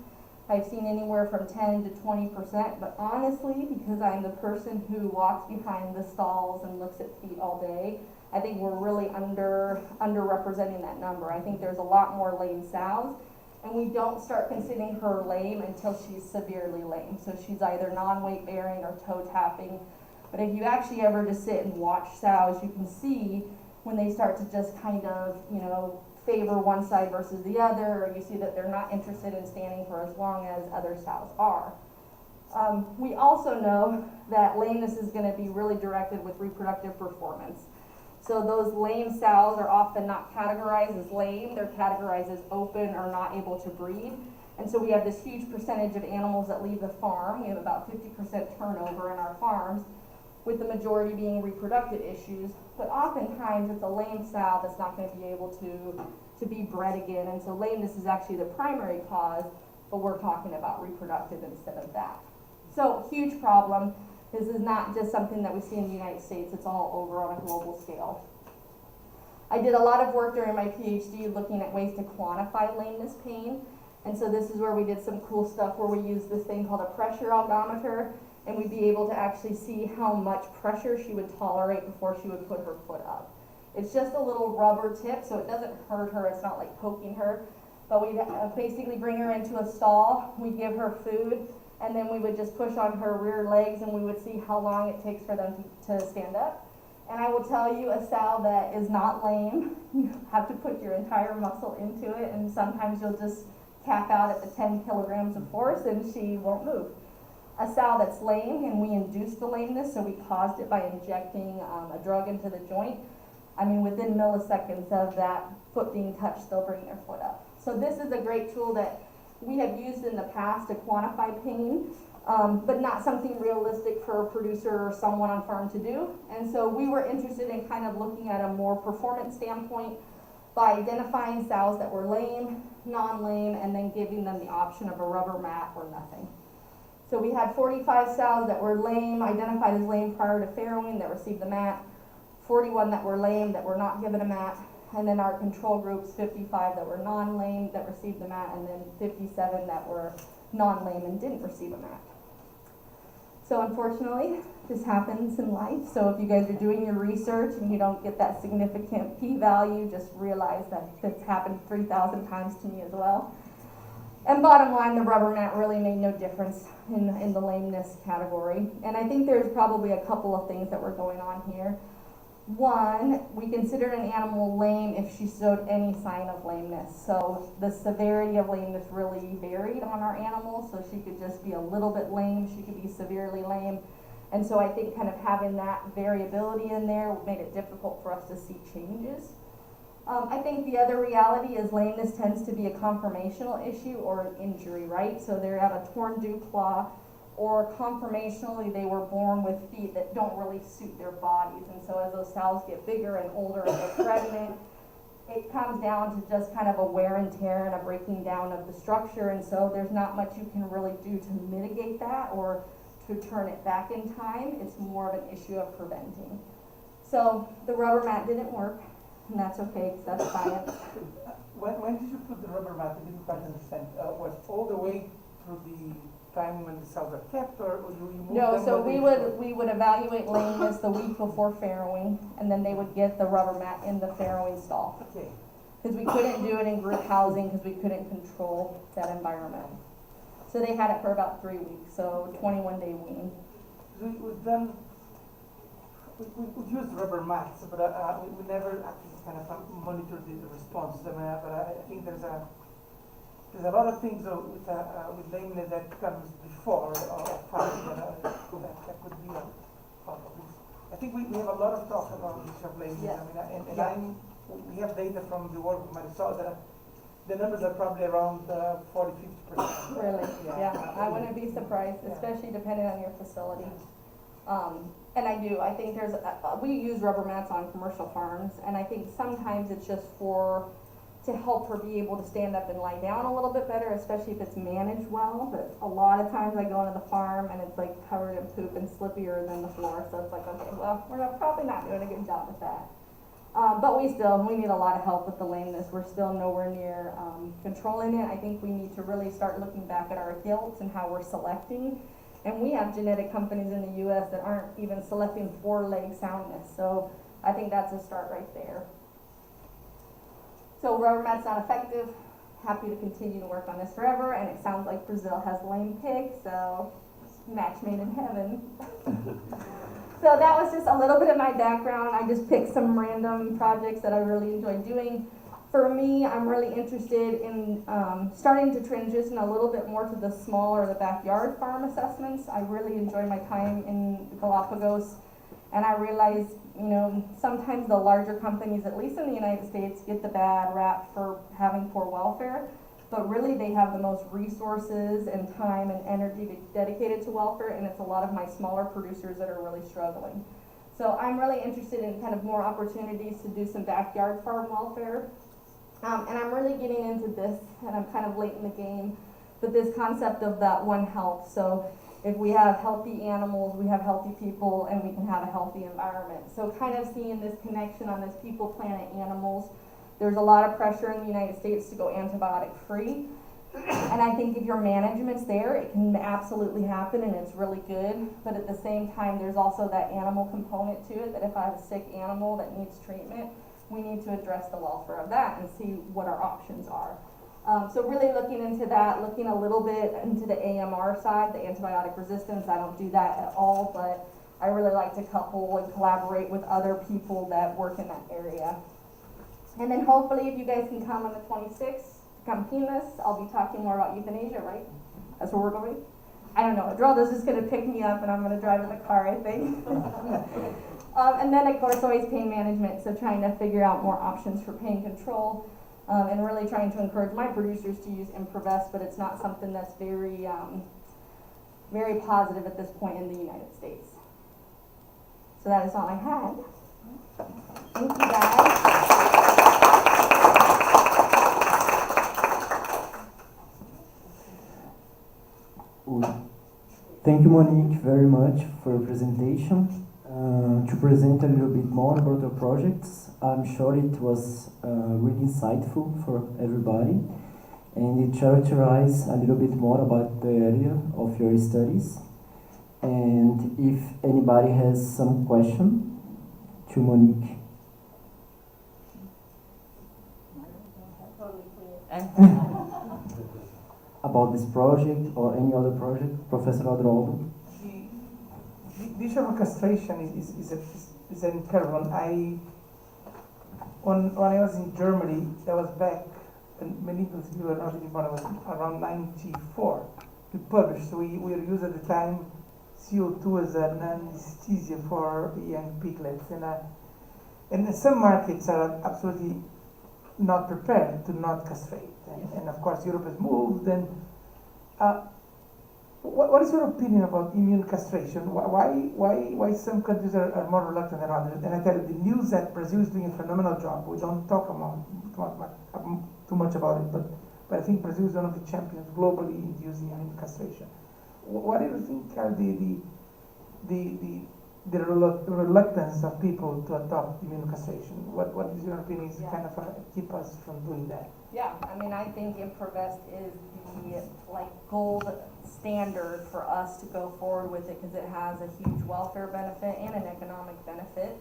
I've seen anywhere from 10 to 20%, but honestly, because I'm the person who walks behind the stalls and looks at feet all day, I think we're really underrepresenting that number. I think there's a lot more lame sows, and we don't start considering her lame until she's severely lame. So she's either non-weight bearing or toe tapping. But if you actually ever just sit and watch sows, you can see when they start to just kind of, favor one side versus the other, or you see that they're not interested in standing for as long as other sows are. We also know that lameness is going to be really directed with reproductive performance. So those lame sows are often not categorized as lame, they're categorized as open or not able to breed. And so we have this huge percentage of animals that leave the farm. We have about 50% turnover in our farms, with the majority being reproductive issues. But oftentimes it's a lame sow that's not going to be able to be bred again. And so lameness is actually the primary cause, but we're talking about reproductive instead of that. So huge problem. This is not just something that we see in the United States, it's all over on a global scale. I did a lot of work during my PhD looking at ways to quantify lameness pain. And so this is where we did some cool stuff where we used this thing called a pressure algometer, and we'd be able to actually see how much pressure she would tolerate before she would put her foot up. It's just a little rubber tip, so it doesn't hurt her, it's not like poking her. But we'd basically bring her into a stall, we'd give her food, and then we would just push on her rear legs and we would see how long it takes for them to stand up. And I will tell you, a sow that is not lame, you have to put your entire muscle into it, and sometimes you'll just tap out at the 10 kilograms of force and she won't move. A sow that's lame, and we induced the lameness, so we caused it by injecting a drug into the joint. I mean, within milliseconds of that foot being touched, they'll bring their foot up. So this is a great tool that we have used in the past to quantify pain, but not something realistic for a producer or someone on farm to do. And so we were interested in kind of looking at a more performance standpoint by identifying sows that were lame, non-lame, and then giving them the option of a rubber mat or nothing. So we had 45 sows that were lame, identified as lame prior to farrowing, that received the mat, 41 that were lame that were not given a mat, and then our control groups, 55 that were non-lame that received the mat, and then 57 that were non-lame and didn't receive a mat. So unfortunately, this happens in life. So if you guys are doing your research and you don't get that significant p-value, just realize that it's happened 3,000 times to me as well. And bottom line, the rubber mat really made no difference in the lameness category. And I think there's probably a couple of things that were going on here. One, we considered an animal lame if she showed any sign of lameness. So the severity of lameness really varied on our animals. So she could just be a little bit lame, she could be severely lame. And so I think kind of having that variability in there made it difficult for us to see changes. I think the other reality is lameness tends to be a conformational issue or an injury, right? So they have a torn dew claw, or conformationally they were born with feet that don't really suit their bodies. And so as those sows get bigger and older and they're pregnant, it comes down to just kind of a wear and tear and a breaking down of the structure. And so there's not much you can really do to mitigate that or to turn it back in time. It's more of an issue of preventing. So the rubber mat didn't work, and that's okay, because that's science. When did you put the rubber mat? I didn't quite understand. Was all the way through the time when the cells are kept, or you moved No, them so when we would evaluate lameness the week before farrowing, and then they would get the rubber mat in the farrowing stall. Okay. Because we couldn't do it in group housing because we couldn't control that environment. So they had it for about 3 weeks, so 21-day wean. So we've done, we've used rubber mats, but we never actually kind of monitored the response. I mean, but I think there's a lot of things with lameness that comes before or after that could be a problem. I think we have a lot of talk about this of lameness. Yeah. I mean, and we have data from the work of Marisol that the numbers are probably around 40–50%. Really? Yeah. Yeah, I wouldn't be surprised, especially depending on your facility. And I think there's, we use rubber mats on commercial farms, and I think sometimes it's just to help her be able to stand up and lie down a little bit better, especially if it's managed well. But a lot of times I go into the farm and it's like covered in poop and slippier than the floor, so it's like, okay, well, we're probably not doing a good job with that. But we need a lot of help with the lameness. We're still nowhere near controlling it. I think we need to really start looking back at our gilts and how we're selecting. And we have genetic companies in the U.S. that aren't even selecting 4-leg soundness. So I think that's a start right there. So rubber mat's not effective. Happy to continue to work on this forever. And it sounds like Brazil has lame pigs, so match made in heaven. So that was just a little bit of my background. I just picked some random projects that I really enjoy doing. For me, I'm really interested in starting to transition a little bit more to the small or the backyard farm assessments. I really enjoy my time in Galapagos, and I realize, you know, sometimes the larger companies, at least in the United States, get the bad rap for having poor welfare, but really they have the most resources and time and energy dedicated to welfare, and it's a lot of my smaller producers that are really struggling. So I'm really interested in kind of more opportunities to do some backyard farm welfare. And I'm really getting into this, and I'm kind of late in the game, but this concept of that one health. So if we have healthy animals, we have healthy people, and we can have a healthy environment. So kind of seeing this connection on this people, planet, animals. There's a lot of pressure in the United States to go antibiotic free. And I think if your management's there, it can absolutely happen, and it's really good. But at the same time, there's also that animal component to it, that if I have a sick animal that needs treatment, we need to address the welfare of that and see what our options are. So really looking into that, looking a little bit into the AMR side, the antibiotic resistance. I don't do that at all, but I really like to couple and collaborate with other people that work in that area. And then hopefully if you guys can come on the 26th, Campinas, I'll be talking more about euthanasia, right? That's where we're going? I don't know, Adrelda's just gonna pick me up and I'm gonna drive in the car, I think. And then of course always pain management, so trying to figure out more options for pain control, and really trying to encourage my producers to use Improvest, but it's not something that's very, very positive at this point in the United States. So that is all I had. Thank you guys. Thank you, Monique, very much for your presentation. To present a little bit more about your projects, I'm sure it was really insightful for everybody, and it characterized a little bit more about the area of your studies. And if anybody has some question to Monique. About this project or any other project, Professor Adroldo? The issue of castration is an incredible one. When I was in Germany, that was back when many people were not even born, it was around 94. We published, so we were using at the time CO2 as an anesthesia for young piglets. And some markets are absolutely not prepared to not castrate. And of course, Europe has moved. And what is your opinion about immune castration? Why some countries are more reluctant than others? And I tell you, the news that Brazil is doing a phenomenal job. We don't talk too much about it, but I think Brazil is one of the champions globally in using immune castration. What do you think are the reluctance of people to adopt immune castration? What is your opinion? Is kind of keep us from doing that? Yeah, I mean, I think Improvest is the gold standard for us to go forward with it, because it has a huge welfare benefit and an economic benefit.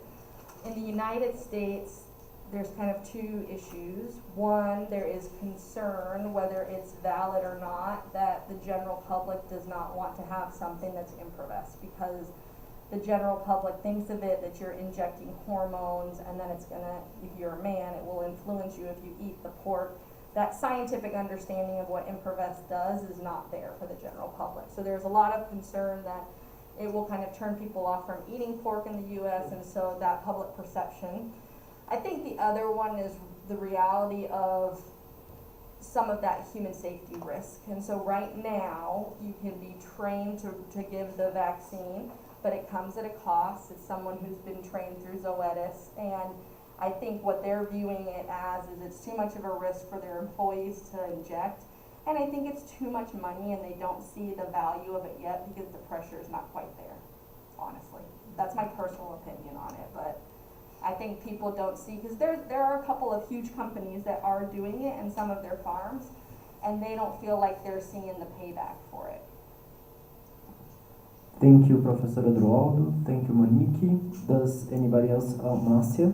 In the United States, there's kind of two issues. One, there is concern, whether it's valid or not, that the general public does not want to have something that's Improvest, because the general public thinks of it that you're injecting hormones, and then it's gonna, if you're a man, it will influence you if you eat the pork. That scientific understanding of what Improvest does is not there for the general public. So there's a lot of concern that it will kind of turn people off from eating pork in the US, and so that public perception. I think the other one is the reality of some of that human safety risk. And so right now, you can be trained to give the vaccine, but it comes at a cost. It's someone who's been trained through Zoetis, and I think what they're viewing it as is it's too much of a risk for their employees to inject, and I think it's too much money, and they don't see the value of it yet because the pressure is not quite there, honestly. That's my personal opinion on it, but I think people don't see, because there are a couple of huge companies that are doing it in some of their farms, and they don't feel like they're seeing the payback for it. Thank you, Professor Adroaldo. Thank you, Monique. Does anybody else? Marcia?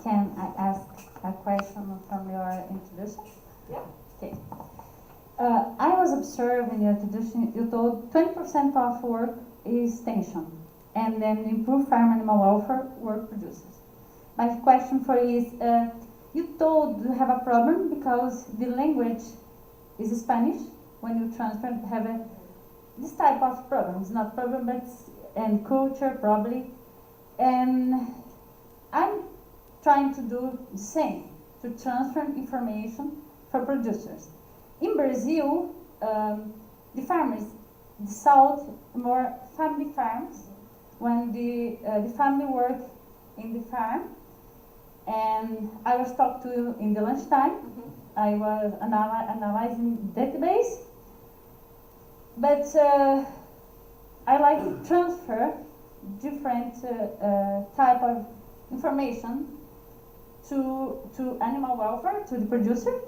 Can I ask a question from your introduction? Yeah. Okay. I was observing the tradition, you told 20% of work is tension, and then improve farm animal welfare work producers. My question for you is, you told you have a problem because the language is Spanish. When you transfer, have this type of problem. It's not problem, but and culture probably. And I'm trying to do the same, to transfer information for producers. In Brazil, the farmers, the south, more family farms, when the family work in the farm, and I was talking to you in the lunchtime. I was analyzing database, but I like to transfer different type of information to animal welfare, to the producer,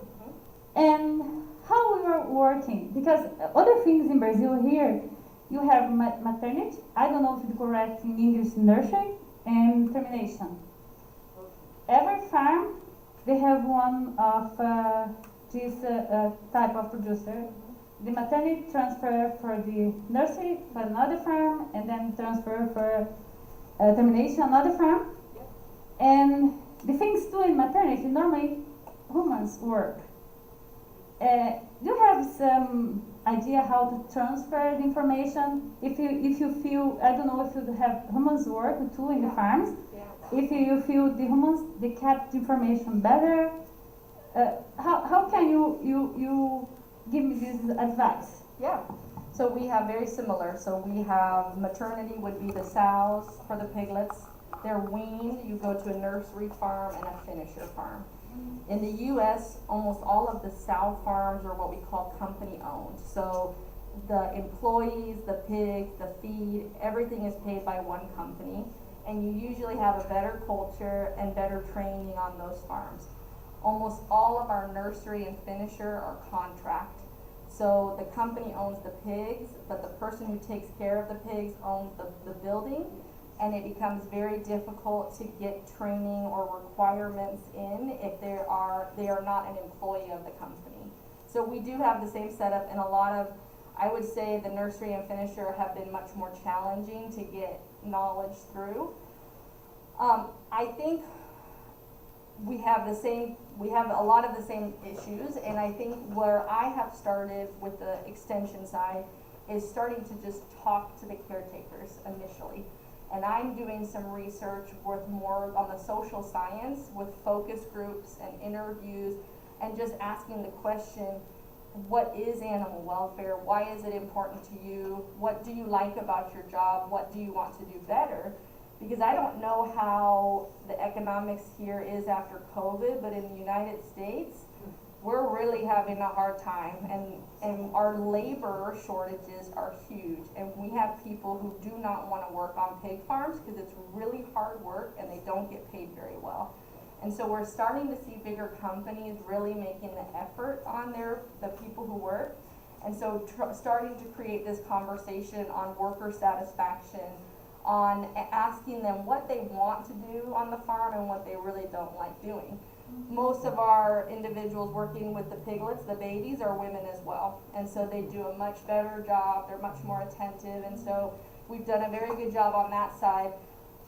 and how we are working. Because other things in Brazil here, you have maternity, I don't know if it's correct in English, nursery, and termination. Every farm, they have one of this type of producer. The maternity transfer for the nursery for another farm, and then transfer for termination another farm. And the things too in maternity, normally humans work. Do you have some idea how to transfer the information? If you feel, I don't know if you have humans work too in the farms. If you feel the humans, they kept information better, how can you give me this advice? Yeah, so we have very similar. So we have maternity would be the sows for the piglets. They're weaned, you go to a nursery farm and a finisher farm. In the US, almost all of the sow farms are what we call company owned. So the employees, the pigs, the feed, everything is paid by one company. And you usually have a better culture and better training on those farms. Almost all of our nursery and finisher are contract. So the company owns the pigs, but the person who takes care of the pigs owns the building, and it becomes very difficult to get training or requirements in if they are not an employee of the company. So we do have the same setup, and a lot of, I would say the nursery and finisher have been much more challenging to get knowledge through. I think we have a lot of the same issues, and I think where I have started with the extension side is starting to just talk to the caretakers initially. And I'm doing some research with more on the social science with focus groups and interviews, and just asking the question, what is animal welfare? Why is it important to you? What do you like about your job? What do you want to do better? Because I don't know how the economics here is after COVID, but in the United States, we're really having a hard time, and our labor shortages are huge, and we have people who do not want to work on pig farms because it's really hard work and they don't get paid very well. And so we're starting to see bigger companies really making the effort on the people who work, and so starting to create this conversation on worker satisfaction, on asking them what they want to do on the farm and what they really don't like doing. Most of our individuals working with the piglets, the babies, are women as well, and so they do a much better job, they're much more attentive, and so we've done a very good job on that side.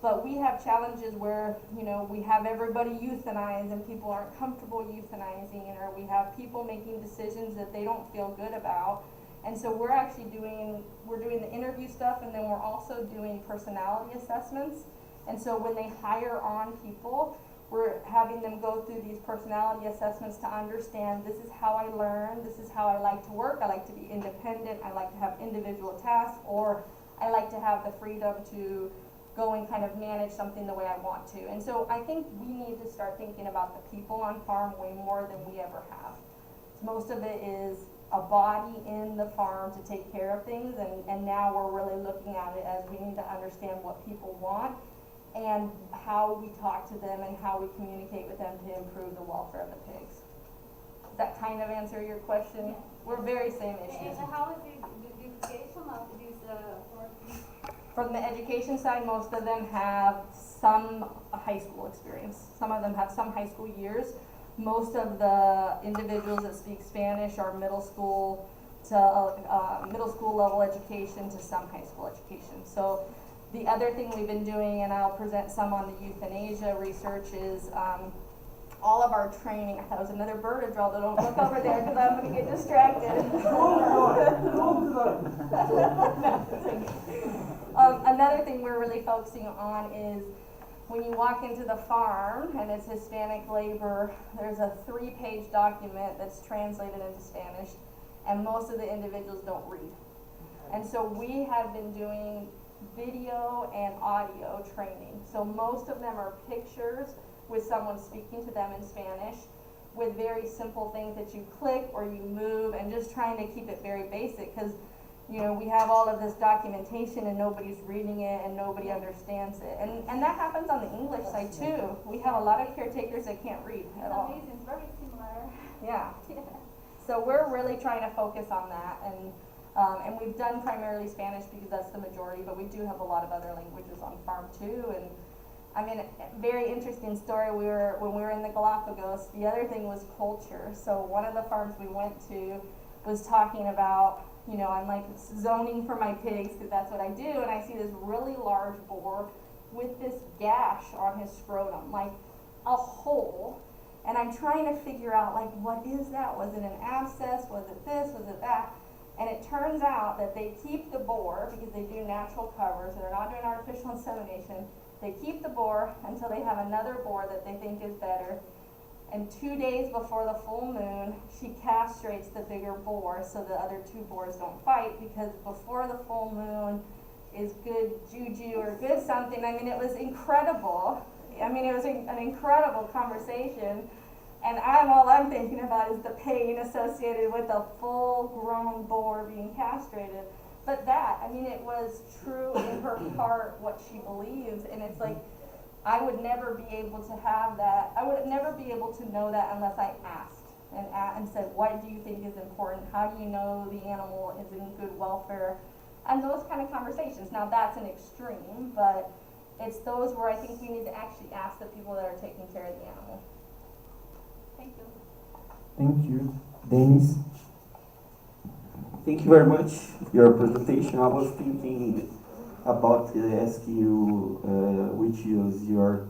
But we have challenges where, we have everybody euthanized and people aren't comfortable euthanizing, or we have people making decisions that they don't feel good about. And so we're actually doing the interview stuff, and then we're also doing personality assessments. And so when they hire on people, we're having them go through these personality assessments to understand, this is how I learn, this is how I like to work, I like to be independent, I like to have individual tasks, or I like to have the freedom to go and kind of manage something the way I want to. And so I think we need to start thinking about the people on farm way more than we ever have. Most of it is a body in the farm to take care of things, and now we're really looking at it as we need to understand what people want and how we talk to them and how we communicate with them to improve the welfare of the pigs. Does that kind of answer your question? Yeah. We're very same issues. And how is the education of these workers? From the education side, most of them have some high school experience. Some of them have some high school years, most of the individuals that speak Spanish are middle school to middle school level education to some high school education. So the other thing we've been doing, and I'll present some on the euthanasia research, is all of our training. That was another bird to draw, don't look over there because I'm going to get distracted. Another thing we're really focusing on is when you walk into the farm and it's Hispanic labor, there's a 3-page document that's translated into Spanish, and most of the individuals don't read. And so we have been doing video and audio training. So most of them are pictures with someone speaking to them in Spanish with very simple things that you click or you move, and just trying to keep it very basic, because you know, we have all of this documentation and nobody's reading it and nobody understands it. And that happens on the English side too. We have a lot of caretakers that can't read at all. Amazing, it's very similar. Yeah. So we're really trying to focus on that, and we've done primarily Spanish because that's the majority, but we do have a lot of other languages on farm too. And I mean, very interesting story. When we were in the Galapagos, the other thing was culture. So one of the farms we went to was talking about, you know, I'm like zoning for my pigs because that's what I do, and I see this really large boar with this gash on his scrotum, like a hole, and I'm trying to figure out, like, what is that? Was it an abscess? Was it this? Was it that? And it turns out that they keep the boar, because they do natural covers, and they're not doing artificial insemination. They keep the boar until they have another boar that they think is better. And 2 days before the full moon, she castrates the bigger boar so the other 2 boars don't fight, because before the full moon is good juju or good something. I mean, it was incredible. I mean, it was an incredible conversation. And all I'm thinking about is the pain associated with a full-grown boar being castrated. But that, I mean, it was true in her heart what she believes, and it's like, I would never be able to have that. I would never be able to know that unless I asked and said, what do you think is important? How do you know the animal is in good welfare? And those kind of conversations. Now that's an extreme, but it's those where I think we need to actually ask the people that are taking care of the animal. Thank you. Thank you. Dennis? Thank you very much for your presentation. I was thinking about asking you which is your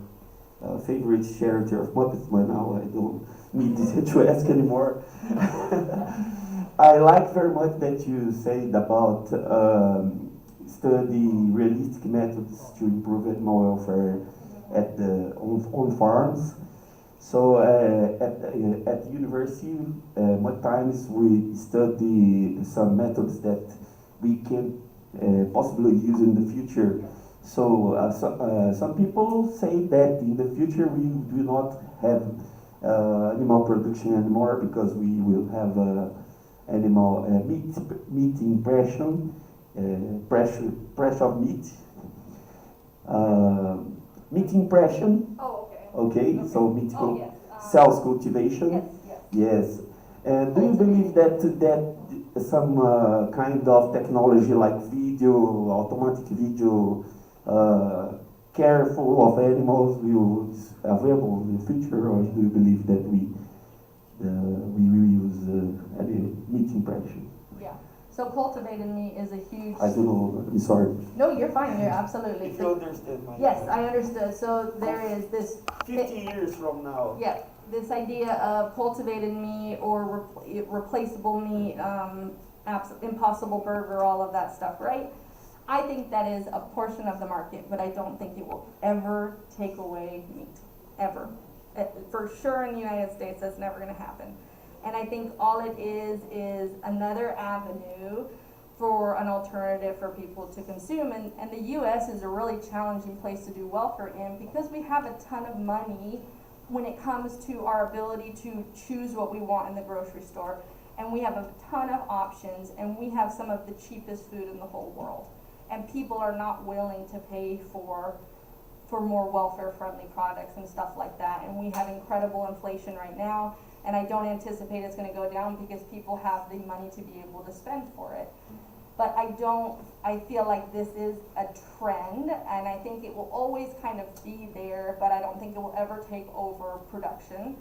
favorite character of Muppets, but now I don't need to ask anymore. I like very much that you said about study realistic methods to improve animal welfare on farms. So at the university, much times we study some methods that we can possibly use in the future. So some people say that in the future we will not have animal production anymore because we will have animal meat impression, pressure of meat, meat impression. Oh, Okay, so meat oh, yes. cells cultivation. Yes. Yes. Do you believe that some kind of technology like video, automatic video, careful of animals will be available in the future, or do you believe that we will use meat impression? Yeah. So cultivated meat is a huge. I don't know. I'm sorry. No, you're fine. You're absolutely. If you understand my Yes, I understood. So there is this. 50 years from now. Yeah, this idea of cultivated meat or replaceable meat, impossible burger, all of that stuff, right? I think that is a portion of the market, but I don't think it will ever take away meat, ever. For sure in the United States, that's never going to happen. And I think all it is another avenue for an alternative for people to consume. And the U.S. is a really challenging place to do welfare in because we have a ton of money when it comes to our ability to choose what we want in the grocery store. And we have a ton of options, and we have some of the cheapest food in the whole world. And people are not willing to pay for more welfare-friendly products and stuff like that. And we have incredible inflation right now, and I don't anticipate it's going to go down because people have the money to be able to spend for it. But I feel like this is a trend, and I think it will always kind of be there, but I don't think it will ever take over production.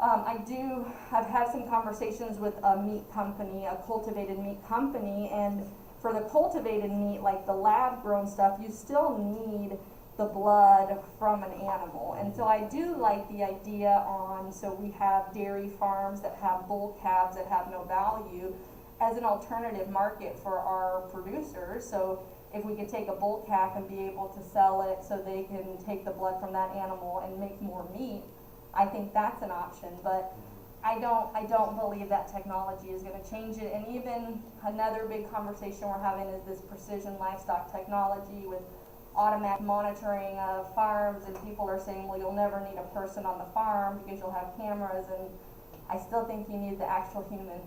I've had some conversations with a meat company, a cultivated meat company, and for the cultivated meat, like the lab grown stuff, you still need the blood from an animal. And so I do like the idea so we have dairy farms that have bull calves that have no value as an alternative market for our producers. So if we could take a bull calf and be able to sell it so they can take the blood from that animal and make more meat, I think that's an option. But I don't believe that technology is going to change it. And even another big conversation we're having is this precision livestock technology with automatic monitoring of farms, and people are saying, well, you'll never need a person on the farm because you'll have cameras, and I still think you need the actual human.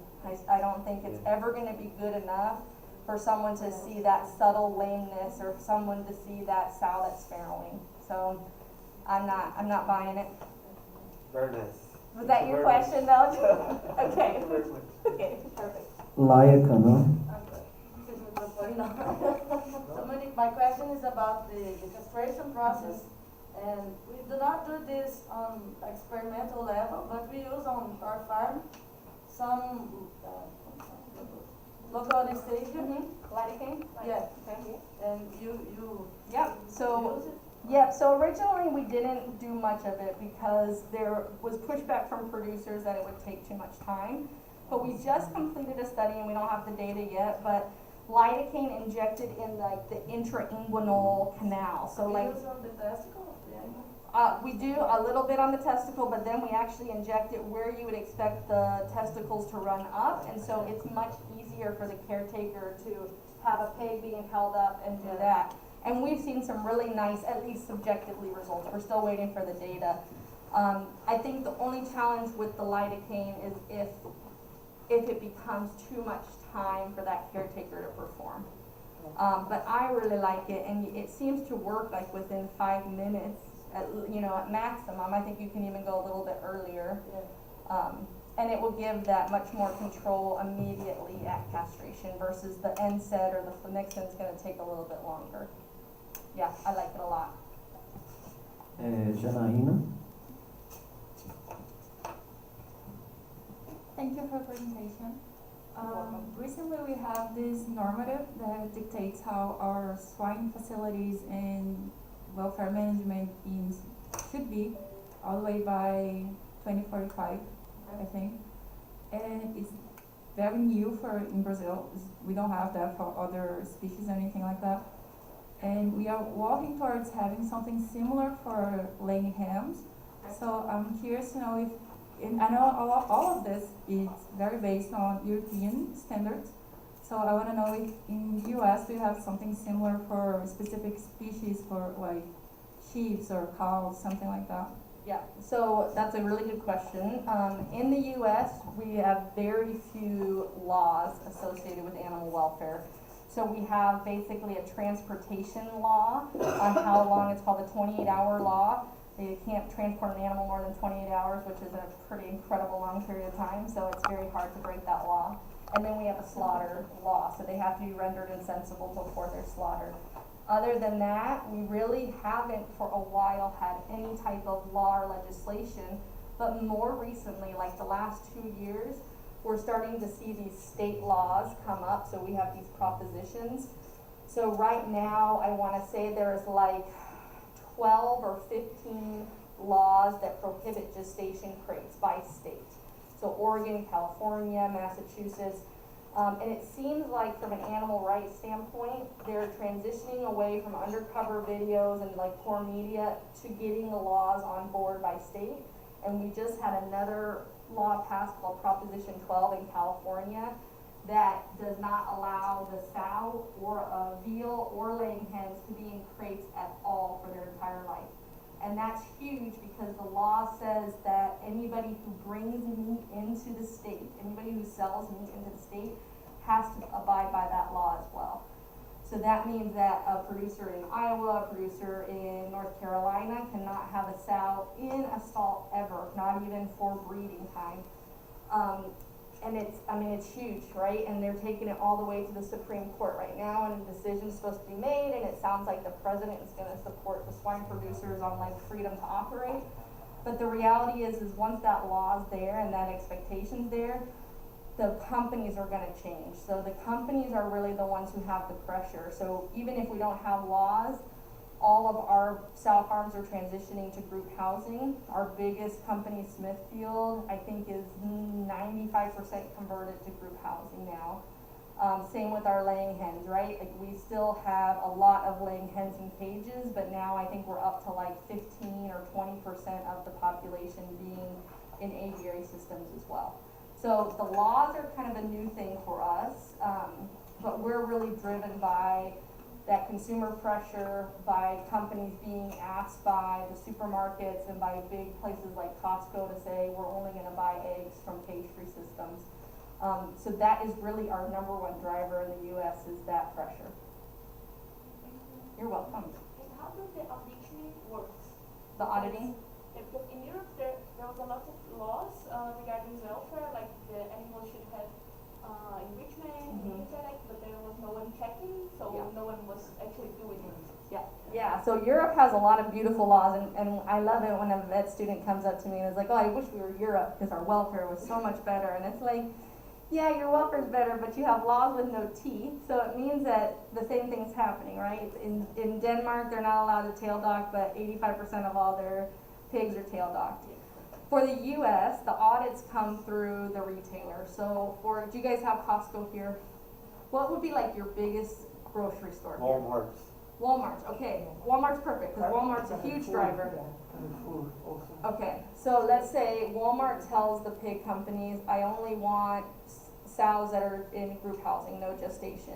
I don't think it's ever going to be good enough for someone to see that subtle lameness or someone to see that sow that's farrowing. So I'm not buying it. Very nice. Was that your question, though? Okay. Okay, perfect. Laika, no? So Monique, my question is about the castration process, and we do not do this on experimental level, but we use on our farm some local anesthesia. Lidocaine? Yeah. Okay. And you Yep. So. use it? Yeah, so originally we didn't do much of it because there was pushback from producers that it would take too much time. But we just completed a study, and we don't have the data yet, but lidocaine injected in like the intrainguinal canal. So We like use on the testicle of the animal? we do a little bit on the testicle, but then we actually inject it where you would expect the testicles to run up, and so it's much easier for the caretaker to have a pig being held up and do that. And we've seen some really nice, at least subjectively, results. We're still waiting for the data. I think the only challenge with the lidocaine is if it becomes too much time for that caretaker to perform. But I really like it, and it seems to work like within 5 minutes, at maximum. I think you can even go a little bit earlier. Yeah. And it will give that much more control immediately at castration versus the NSAID or the flunixin is going to take a little bit longer. Yeah, I like it a lot. Janaína? Thank you for the presentation. You're welcome. Recently we have this normative that dictates how our swine facilities and welfare management should be all the way by 2045, I think. And it's very new in Brazil. We don't have that for other species or anything like that. And we are walking towards having something similar for laying hens. So I'm curious to know and I know all of this is very based on European standards. So I want to know if in the US we have something similar for specific species for like sheep or cows, something like that. Yeah, so that's a really good question. In the US, we have very few laws associated with animal welfare. So we have basically a transportation law on how long, it's called the 28-hour law. They can't transport an animal more than 28 hours, which is a pretty incredible long period of time, so it's very hard to break that law. And then we have a slaughter law, so they have to be rendered insensible before they're slaughtered. Other than that, we really haven't for a while had any type of law or legislation, but more recently, like the last 2 years, we're starting to see these state laws come up, so we have these propositions. So right now, I want to say there's like 12 or 15 laws that prohibit gestation crates by state. So Oregon, California, Massachusetts, and it seems like from an animal rights standpoint, they're transitioning away from undercover videos and like poor media to getting the laws on board by state. And we just had another law passed called Proposition 12 in California that does not allow the sow or a veal or laying hens to be in crates at all for their entire life. And that's huge because the law says that anybody who brings meat into the state, anybody who sells meat into the state, has to abide by that law as well. So that means that a producer in Iowa, a producer in North Carolina cannot have a sow in a stall ever, not even for breeding time. And it's huge, right? And they're taking it all the way to the Supreme Court right now, and a decision's supposed to be made, and it sounds like the president is gonna support the swine producers on like freedom to operate. But the reality is once that law's there and that expectation's there, the companies are gonna change. So the companies are really the ones who have the pressure. So even if we don't have laws, all of our sow farms are transitioning to group housing. Our biggest company, Smithfield, I think is 95% converted to group housing now. Same with our laying hens, right? Like we still have a lot of laying hens in cages, but now I think we're up to like 15 or 20% of the population being in aviary systems as well. So the laws are kind of a new thing for us, but we're really driven by that consumer pressure, by companies being asked by the supermarkets and by big places like Costco to say we're only going to buy eggs from cage-free systems. So that is really our number one driver in the U.S. is that pressure. You're welcome. And how does the auditing work? The auditing? Because in Europe there was a lot of laws regarding welfare, like the animals should have enrichment, things like that, but there was no one checking, so no one was actually doing it. Yeah, so Europe has a lot of beautiful laws, and I love it when a vet student comes up to me and is like, oh, I wish we were Europe because our welfare was so much better. And it's like, yeah, your welfare's better, but you have laws with no teeth, so it means that the same thing's happening, right? In Denmark, they're not allowed to tail dock, but 85% of all their pigs are tail docked. For the U.S., the audits come through the retailer. So do you guys have Costco here? What would be like your biggest grocery store here? Walmart. Walmart, okay. Walmart's perfect, because Walmart's a huge driver. Okay, so let's say Walmart tells the pig companies, I only want sows that are in group housing, no gestation.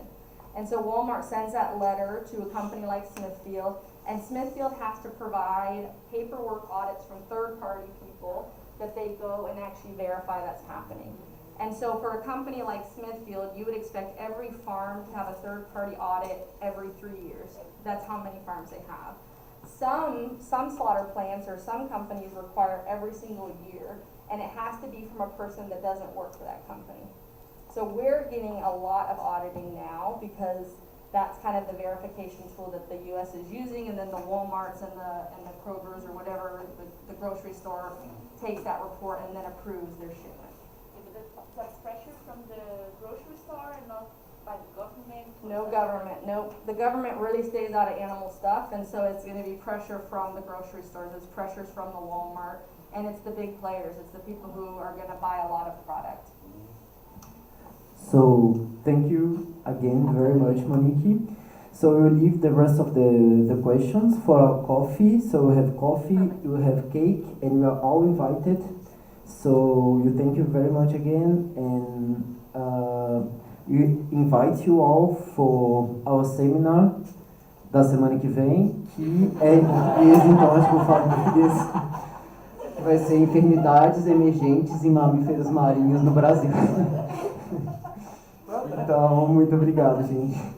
And so Walmart sends that letter to a company like Smithfield, and Smithfield has to provide paperwork audits from third-party people that they go and actually verify that's happening. And so for a company like Smithfield, you would expect every farm to have a third-party audit every 3 years. That's how many farms they have. Some slaughter plants or some companies require every single year, and it has to be from a person that doesn't work for that company. So we're getting a lot of auditing now because that's kind of the verification tool that the U.S. is using, and then the Walmarts and the Krogers or whatever, the grocery store takes that report and then approves their shipment. Yeah, but that's pressure from the grocery store and not by the government? No government, no. The government really stays out of animal stuff, and so it's going to be pressure from the grocery stores, it's pressures from the Walmart, and it's the big players, it's the people who are going to buy a lot of product. So thank you again very much, Monique. So we will leave the rest of the questions for our coffee. So we have coffee, you have cake, and you are all invited. So you thank you very much again, and we invite you all for our seminar da semana que vem, que é em português, então acho que eu falo em português. Vai ser enfermidades emergentes em mamíferos marinhos no Brasil. Então, muito obrigado, gente.